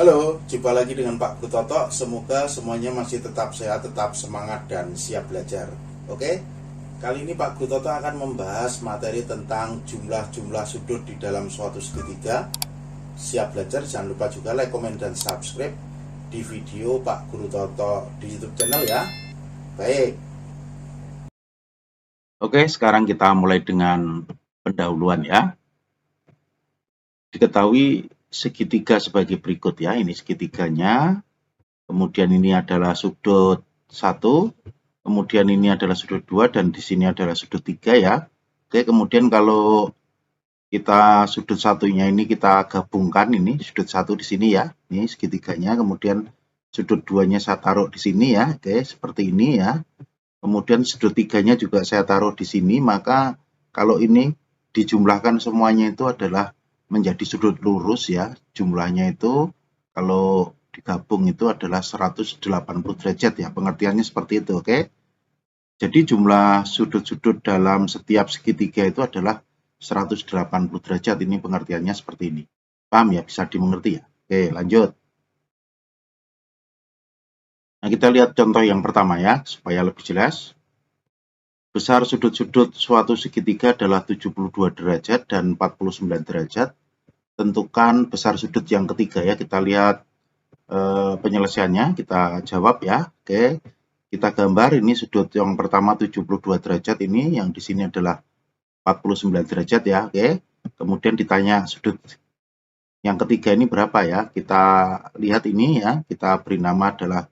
Halo, jumpa lagi dengan Pak Guru Toto. Semoga semuanya masih tetap sehat, tetap semangat, dan siap belajar. Oke, kali ini Pak Guru Toto akan membahas materi tentang jumlah-jumlah sudut di dalam suatu segitiga. Siap belajar, jangan lupa juga like, komen, dan subscribe di video Pak Guru Toto di YouTube channel ya. Baik. Oke, sekarang kita mulai dengan pendahuluan ya. Diketahui segitiga sebagai berikut ya. Ini segitiganya. Kemudian ini adalah sudut 1. Kemudian ini adalah sudut 2 dan di sini adalah sudut 3 ya. Oke, kemudian kalau kita sudut satunya ini kita gabungkan, ini sudut 1 di sini ya. Ini segitiganya. Kemudian sudut 2-nya saya taruh di sini ya. Oke, seperti ini ya. Kemudian sudut 3-nya juga saya taruh di sini, maka kalau ini dijumlahkan semuanya itu adalah menjadi sudut lurus ya. Jumlahnya itu kalau digabung itu adalah 180 derajat ya. Pengertiannya seperti itu, oke? Jadi jumlah sudut-sudut dalam setiap segitiga itu adalah 180 derajat. Ini pengertiannya seperti ini. Paham ya? Bisa dimengerti ya? Oke, lanjut. Nah, kita lihat contoh yang pertama ya, supaya lebih jelas. Besar sudut-sudut suatu segitiga adalah 72 derajat dan 49 derajat. Tentukan besar sudut yang ketiga ya. Kita lihat penyelesaiannya, kita jawab ya. Oke, kita gambar ini sudut yang pertama 72 derajat ini, yang di sini adalah 49 derajat ya. Oke, kemudian ditanya sudut yang ketiga ini berapa ya. Kita lihat ini ya, kita beri nama adalah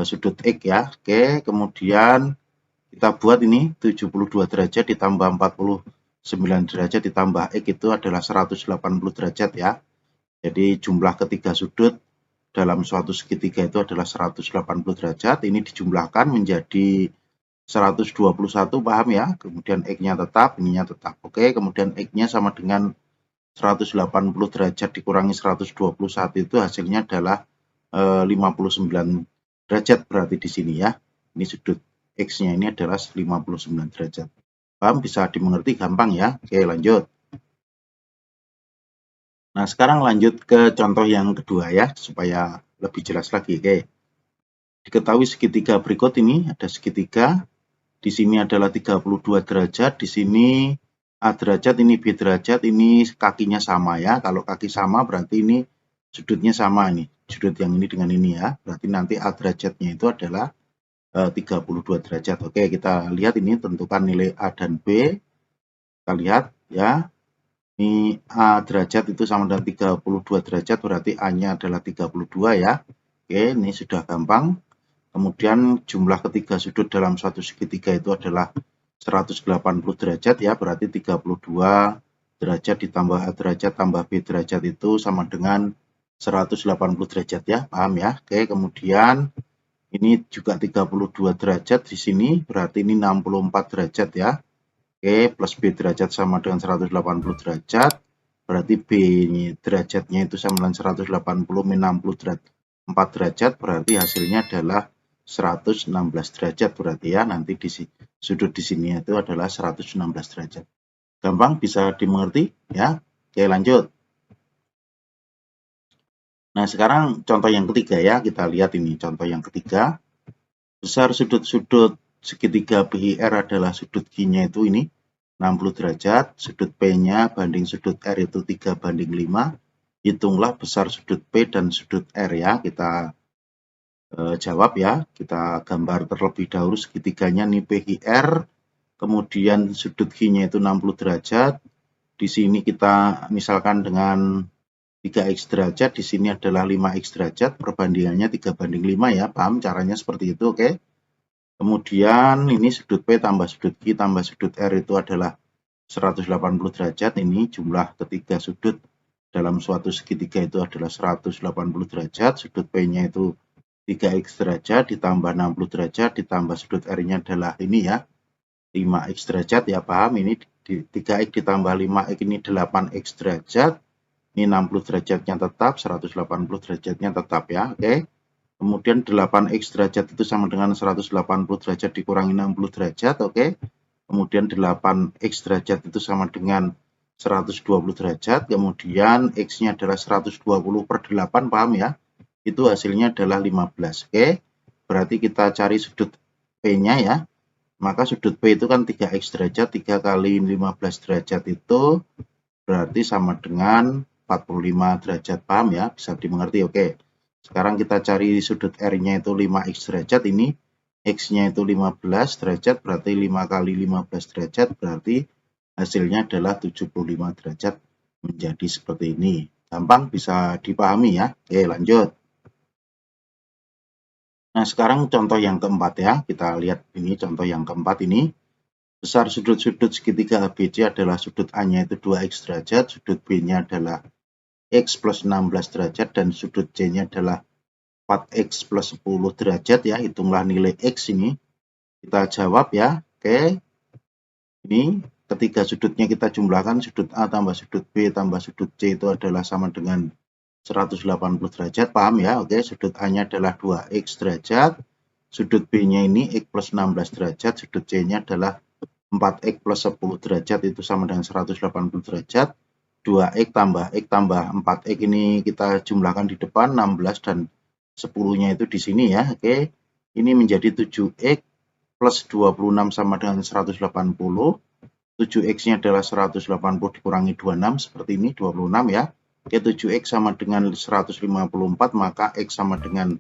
sudut X ya. Oke, kemudian kita buat ini 72 derajat ditambah 49 derajat ditambah X itu adalah 180 derajat ya. Jadi jumlah ketiga sudut dalam suatu segitiga itu adalah 180 derajat. Ini dijumlahkan menjadi 121, paham ya? Kemudian X-nya tetap, ininya tetap. Oke, kemudian X-nya sama dengan 180 derajat dikurangi 121 itu hasilnya adalah 59 derajat berarti di sini ya. Ini sudut X-nya ini adalah 59 derajat. Paham? Bisa dimengerti gampang ya. Oke, lanjut. Nah, sekarang lanjut ke contoh yang kedua ya, supaya lebih jelas lagi. Oke. Diketahui segitiga berikut ini, ada segitiga. Di sini adalah 32 derajat, di sini A derajat, ini B derajat, ini kakinya sama ya. Kalau kaki sama berarti ini sudutnya sama nih. Sudut yang ini dengan ini ya. Berarti nanti A derajatnya itu adalah 32 derajat. Oke, kita lihat ini tentukan nilai A dan B. Kita lihat ya. Ini A derajat itu sama dengan 32 derajat, berarti A-nya adalah 32 ya. Oke, ini sudah gampang. Kemudian jumlah ketiga sudut dalam suatu segitiga itu adalah 180 derajat ya, berarti 32 derajat ditambah A derajat tambah B derajat itu sama dengan 180 derajat ya, paham ya? Oke, kemudian ini juga 32 derajat di sini, berarti ini 64 derajat ya. Oke, plus B derajat sama dengan 180 derajat, berarti B derajatnya itu sama dengan 180 min 64 derajat, berarti hasilnya adalah 116 derajat berarti ya, nanti di sudut di sini itu adalah 116 derajat. Gampang, bisa dimengerti ya. Oke, lanjut. Nah, sekarang contoh yang ketiga ya, kita lihat ini contoh yang ketiga. Besar sudut-sudut segitiga PIR adalah sudut Q-nya itu ini 60 derajat, sudut P-nya banding sudut R itu 3:5. Hitunglah besar sudut P dan sudut R ya. Kita jawab ya, kita gambar terlebih dahulu segitiganya nih PIR, kemudian sudut Q-nya itu 60 derajat. Di sini kita misalkan dengan 3x derajat, di sini adalah 5x derajat, perbandingannya 3:5 ya, paham caranya seperti itu, oke? Kemudian ini sudut P tambah sudut Q tambah sudut R itu adalah 180 derajat, ini jumlah ketiga sudut dalam suatu segitiga itu adalah 180 derajat, sudut P-nya itu 3x derajat ditambah 60 derajat ditambah sudut R-nya adalah ini ya, 5x derajat ya, paham? Ini 3x ditambah 5x ini 8x derajat, ini 60 derajatnya tetap, 180 derajatnya tetap ya, oke? Kemudian 8x derajat itu sama dengan 180 derajat dikurangi 60 derajat, oke? Kemudian 8x derajat itu sama dengan 120 derajat, kemudian X-nya adalah 120 per 8, paham ya? Itu hasilnya adalah 15. Oke, berarti kita cari sudut P-nya ya. Maka sudut P itu kan 3X derajat, 3 kali 15 derajat itu berarti sama dengan 45 derajat, paham ya? Bisa dimengerti, oke. Sekarang kita cari sudut R-nya itu 5X derajat, ini X-nya itu 15 derajat, berarti 5 kali 15 derajat, berarti hasilnya adalah 75 derajat, menjadi seperti ini. Gampang, bisa dipahami ya. Oke, lanjut. Nah, sekarang contoh yang keempat ya. Kita lihat ini contoh yang keempat ini. Besar sudut-sudut segitiga ABC adalah sudut A-nya itu 2X derajat, sudut B-nya adalah X plus 16 derajat, dan sudut C-nya adalah 4X plus 10 derajat ya. Hitunglah nilai X ini. Kita jawab ya. Oke. Ini ketiga sudutnya kita jumlahkan, sudut A tambah sudut B tambah sudut C itu adalah sama dengan 180 derajat, paham ya? Oke, sudut A-nya adalah 2X derajat, sudut B-nya ini X plus 16 derajat, sudut C-nya adalah 4X plus 10 derajat, itu sama dengan 180 derajat. 2X tambah X tambah 4X ini kita jumlahkan di depan, 16 dan 10-nya itu di sini ya. Oke, ini menjadi 7X plus 26 sama dengan 180. 7X-nya adalah 180 dikurangi 26, seperti ini, 26 ya. Oke, 7X sama dengan 154, maka X sama dengan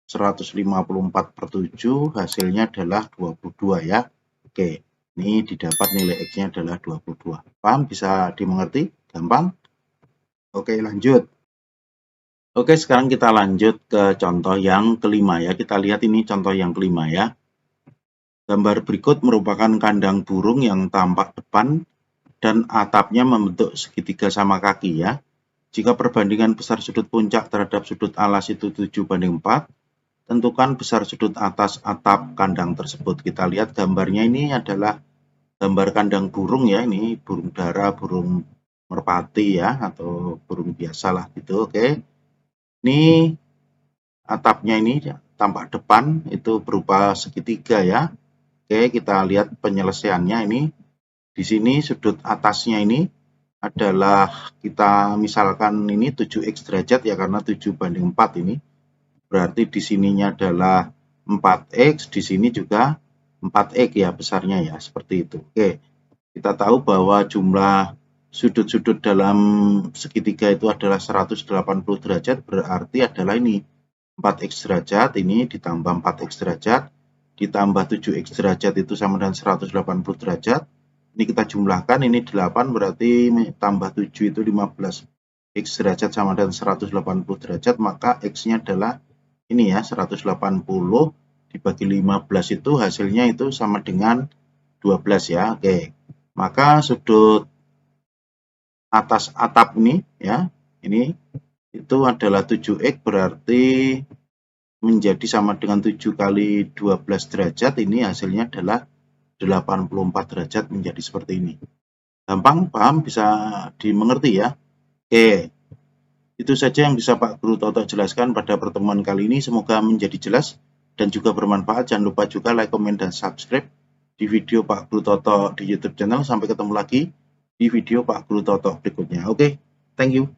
154 per 7, hasilnya adalah 22 ya. Oke, ini didapat nilai X-nya adalah 22. Paham? Bisa dimengerti? Gampang? Oke, lanjut. Oke, sekarang kita lanjut ke contoh yang kelima ya. Kita lihat ini contoh yang kelima ya. Gambar berikut merupakan kandang burung yang tampak depan dan atapnya membentuk segitiga sama kaki ya. Jika perbandingan besar sudut puncak terhadap sudut alas itu 7:4, tentukan besar sudut atas atap kandang tersebut. Kita lihat gambarnya ini adalah gambar kandang burung ya, ini burung dara, burung merpati ya, atau burung biasa lah gitu, oke. Ini atapnya ini tampak depan itu berupa segitiga ya. Oke, kita lihat penyelesaiannya ini. Di sini sudut atasnya ini adalah kita misalkan ini 7X derajat ya, karena 7:4 ini. Berarti di sininya adalah 4X, di sini juga 4X ya besarnya ya, seperti itu. Oke, kita tahu bahwa jumlah sudut-sudut dalam segitiga itu adalah 180 derajat, berarti adalah ini 4X derajat, ini ditambah 4X derajat, ditambah 7X derajat itu sama dengan 180 derajat. Ini kita jumlahkan, ini 8 berarti tambah 7 itu 15. X derajat sama dengan 180 derajat, maka X-nya adalah ini ya, 180 dibagi 15 itu hasilnya itu sama dengan 12 ya. Oke, maka sudut atas atap ini ya, ini itu adalah 7X, berarti menjadi sama dengan 7 kali 12 derajat, ini hasilnya adalah 84 derajat, menjadi seperti ini. Gampang, paham, bisa dimengerti ya. Oke, itu saja yang bisa Pak Guru Toto jelaskan pada pertemuan kali ini. Semoga menjadi jelas dan juga bermanfaat. Jangan lupa juga like, komen, dan subscribe di video Pak Guru Toto di YouTube channel. Sampai ketemu lagi di video Pak Guru Toto berikutnya. Oke, thank you.